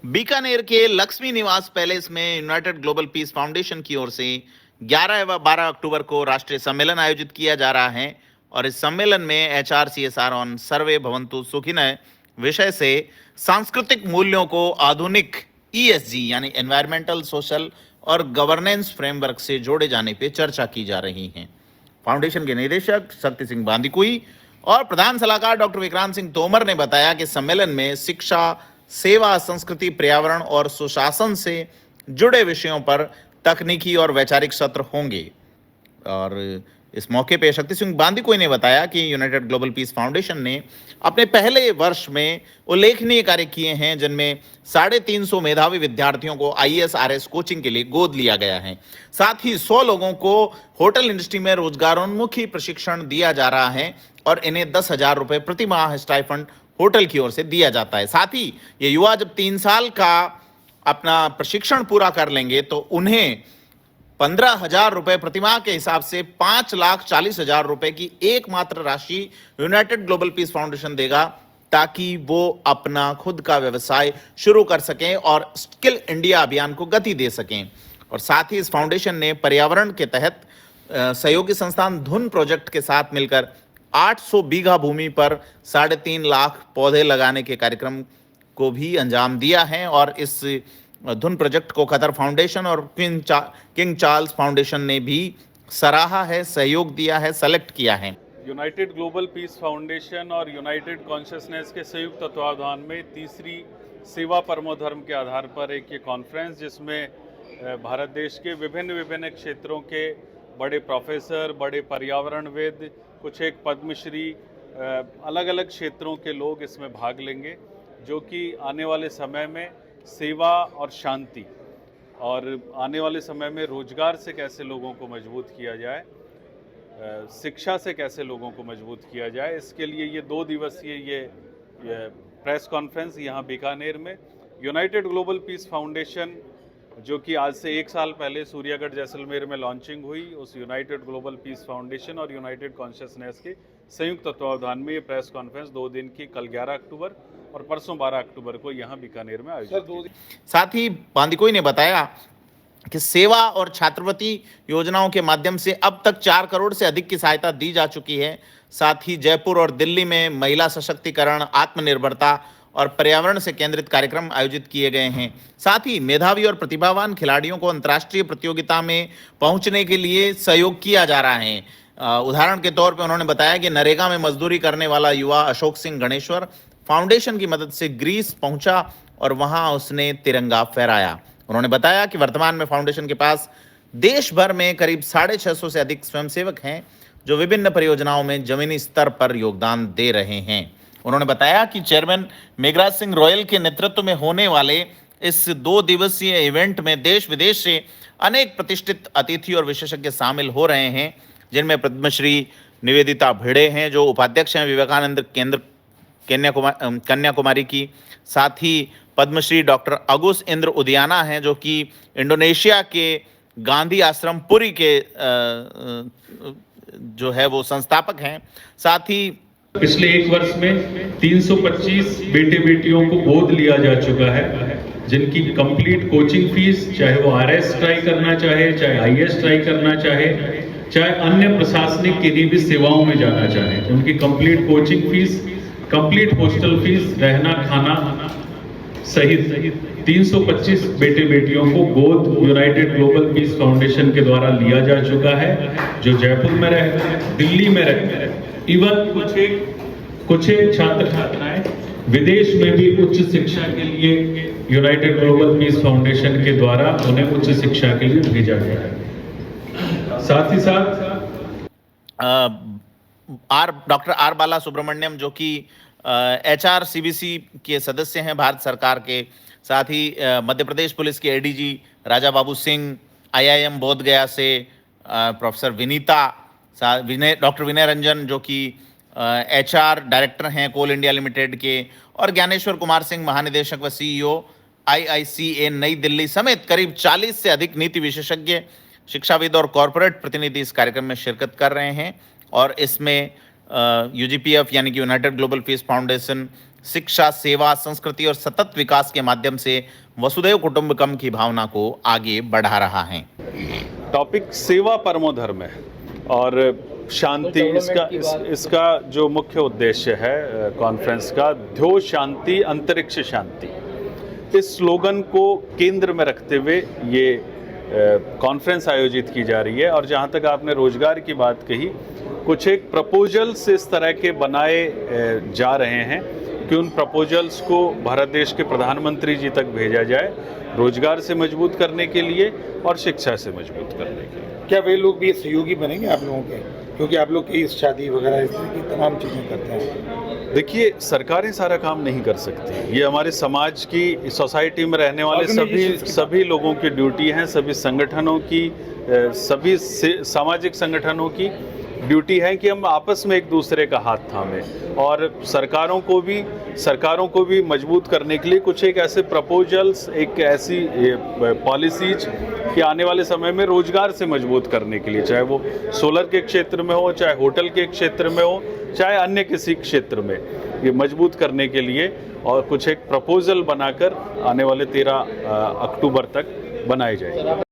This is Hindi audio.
बीकानेर के लक्ष्मी निवास पैलेस में यूनाइटेड ग्लोबल पीस फाउंडेशन की ओर से 11 व 12 अक्टूबर को राष्ट्रीय सम्मेलन आयोजित किया जा रहा है और इस सम्मेलन में HRCSR ऑन सर्वे भवंतु सुखिनः विषय से सांस्कृतिक मूल्यों को आधुनिक ESG यानी एनवायरमेंटल, सोशल और गवर्नेंस फ्रेमवर्क से जोड़े जाने पर चर्चा की जा रही है। फाउंडेशन के निदेशक शक्ति सिंह बांदीकुई और प्रधान सलाहकार डॉक्टर विक्रांत सिंह तोमर ने बताया कि सम्मेलन में शिक्षा, सेवा, संस्कृति, पर्यावरण और सुशासन से जुड़े विषयों पर तकनीकी और वैचारिक सत्र होंगे। और इस मौके पे शक्ति सिंह बांदीकुई ने बताया कि यूनाइटेड ग्लोबल पीस फाउंडेशन ने अपने पहले वर्ष में उल्लेखनीय कार्य किए हैं, जिनमें 350 मेधावी विद्यार्थियों को IAS RS कोचिंग के लिए गोद लिया गया है। साथ ही 100 लोगों को होटल इंडस्ट्री में रोजगारोन्मुखी प्रशिक्षण दिया जा रहा है और इन्हें 10,000 रुपए प्रति माह स्टाइफंड होटल की ओर से दिया जाता है। साथ ही ये युवा जब 3 साल का अपना प्रशिक्षण पूरा कर लेंगे तो उन्हें 15,000 रुपए प्रतिमाह के हिसाब से 5,40,000 रुपए की एकमात्र राशि यूनाइटेड ग्लोबल पीस फाउंडेशन देगा, ताकि वो अपना खुद का व्यवसाय शुरू कर सकें और स्किल इंडिया अभियान को गति दे सकें। और साथ ही इस फाउंडेशन ने पर्यावरण के तहत सहयोगी संस्थान धुन प्रोजेक्ट के साथ मिलकर 800 बीघा भूमि पर 3.5 लाख पौधे लगाने के कार्यक्रम को भी अंजाम दिया है। और इस धुन प्रोजेक्ट को कतर फाउंडेशन और किंग चार्ल्स फाउंडेशन ने भी सराहा है, सहयोग दिया है, सेलेक्ट किया है। यूनाइटेड ग्लोबल पीस फाउंडेशन और यूनाइटेड कॉन्शियसनेस के संयुक्त तत्वावधान में तीसरी सेवा परमो धर्म के आधार पर एक ये कॉन्फ्रेंस, जिसमें भारत देश के विभिन्न क्षेत्रों के बड़े प्रोफेसर, बड़े पर्यावरणविद, कुछ एक पद्मश्री, अलग अलग क्षेत्रों के लोग इसमें भाग लेंगे, जो कि आने वाले समय में सेवा और शांति और आने वाले समय में रोजगार से कैसे लोगों को मजबूत किया जाए, शिक्षा से कैसे लोगों को मजबूत किया जाए, इसके लिए ये 2 दिवसीय ये प्रेस कॉन्फ्रेंस यहाँ बीकानेर में यूनाइटेड ग्लोबल पीस फाउंडेशन, जो कि आज से 1 साल पहले सूर्यागढ़ जैसलमेर में लॉन्चिंग हुई, उस यूनाइटेड ग्लोबल पीस फाउंडेशन और यूनाइटेड कॉन्शियसनेस के संयुक्त तत्वावधान में ये प्रेस कॉन्फ्रेंस 2 दिन की कल 11 अक्टूबर और परसों 12 अक्टूबर को यहाँ बीकानेर में आयोजित। साथ ही बांदीकुई ने बताया कि सेवा और छात्रवृत्ति योजनाओं के माध्यम से अब तक 4 करोड़ से अधिक की सहायता दी जा चुकी है। साथ ही जयपुर और दिल्ली में महिला सशक्तिकरण, आत्मनिर्भरता और पर्यावरण से केंद्रित कार्यक्रम आयोजित किए गए हैं। साथ ही मेधावी और प्रतिभावान खिलाड़ियों को अंतर्राष्ट्रीय प्रतियोगिता में पहुंचने के लिए सहयोग किया जा रहा है। उदाहरण के तौर पर उन्होंने बताया कि नरेगा में मजदूरी करने वाला युवा अशोक सिंह गणेश्वर फाउंडेशन की मदद से ग्रीस पहुंचा और वहां उसने तिरंगा फहराया। उन्होंने बताया कि वर्तमान में फाउंडेशन के पास देश भर में करीब 650 से अधिक स्वयंसेवक हैं, जो विभिन्न परियोजनाओं में जमीनी स्तर पर योगदान दे रहे हैं। उन्होंने बताया कि चेयरमैन मेघराज सिंह रॉयल के नेतृत्व में होने वाले इस 2 दिवसीय इवेंट में देश विदेश से अनेक प्रतिष्ठित अतिथि और विशेषज्ञ शामिल हो रहे हैं, जिनमें पद्मश्री निवेदिता भिड़े हैं, जो उपाध्यक्ष हैं विवेकानंद केंद्र कन्याकुमारी की। साथ ही पद्मश्री डॉक्टर अगुस इंद्र उदियाना हैं, जो कि इंडोनेशिया के गांधी आश्रम पुरी के जो है वो संस्थापक हैं। साथ ही पिछले 1 वर्ष में 325 बेटे बेटियों को गोद लिया जा चुका है, जिनकी कंप्लीट कोचिंग फीस, चाहे वो RS ट्राई करना चाहे, चाहे IAS ट्राई करना चाहे, चाहे अन्य प्रशासनिक किन्हीं भी सेवाओं में जाना चाहे, उनकी complete coaching fees, complete hostel fees, रहना खाना सहित 325 बेटे बेटियों को गोद यूनाइटेड ग्लोबल पीस फाउंडेशन के द्वारा लिया जा चुका है, जो जयपुर में रहते हैं, दिल्ली में रहते हैं, इवन कुछ एक छात्र छात्राएं विदेश में भी उच्च शिक्षा के लिए यूनाइटेड ग्लोबल पीस फाउंडेशन के द्वारा उन्हें उच्च शिक्षा के लिए भेजा गया है। साथ ही साथ डॉक्टर आर बाला सुब्रमण्यम, जो कि HRCBC के सदस्य हैं भारत सरकार के, साथ ही मध्य प्रदेश पुलिस के ADG राजा बाबू सिंह, IIM बोधगया से प्रोफेसर विनीता, डॉक्टर विनय रंजन, जो कि HR डायरेक्टर हैं कोल इंडिया लिमिटेड के, और ज्ञानेश्वर कुमार सिंह, महानिदेशक व CEO IICA नई दिल्ली समेत करीब 40 से अधिक नीति विशेषज्ञ, शिक्षाविद और कॉरपोरेट प्रतिनिधि इस कार्यक्रम में शिरकत कर रहे हैं। और इसमें UGPF यानी कि यूनाइटेड ग्लोबल पीस फाउंडेशन शिक्षा, सेवा, संस्कृति और सतत विकास के माध्यम से वसुधैव कुटुंबकम की भावना को आगे बढ़ा रहा है। टॉपिक सेवा परमो धर्म है और शांति इसका जो मुख्य उद्देश्य है कॉन्फ्रेंस का, ध्यो शांति अंतरिक्ष शांति, इस स्लोगन को केंद्र में रखते हुए ये कॉन्फ्रेंस आयोजित की जा रही है। और जहाँ तक आपने रोजगार की बात कही, कुछ एक प्रपोजल्स इस तरह के बनाए जा रहे हैं कि उन प्रपोजल्स को भारत देश के प्रधानमंत्री जी तक भेजा जाए, रोजगार से मजबूत करने के लिए और शिक्षा से मजबूत करने के लिए। क्या वे लोग भी सहयोगी बनेंगे आप लोगों के, क्योंकि आप लोग की शादी वगैरह इस तरह की तमाम चीज़ें करते हैं? देखिए, सरकारें सारा काम नहीं कर सकती, ये हमारे समाज की, सोसाइटी में रहने वाले सभी लोगों की ड्यूटी है, सभी संगठनों की, सभी सामाजिक संगठनों की ड्यूटी है कि हम आपस में एक दूसरे का हाथ थामें और सरकारों को भी मजबूत करने के लिए कुछ एक ऐसे प्रपोजल्स, एक ऐसी पॉलिसीज कि आने वाले समय में रोजगार से मजबूत करने के लिए, चाहे वो सोलर के क्षेत्र में हो, चाहे होटल के क्षेत्र में हो, चाहे अन्य किसी क्षेत्र में, ये मजबूत करने के लिए और कुछ एक प्रपोजल बनाकर आने वाले 13 अक्टूबर तक बनाए जाएंगे।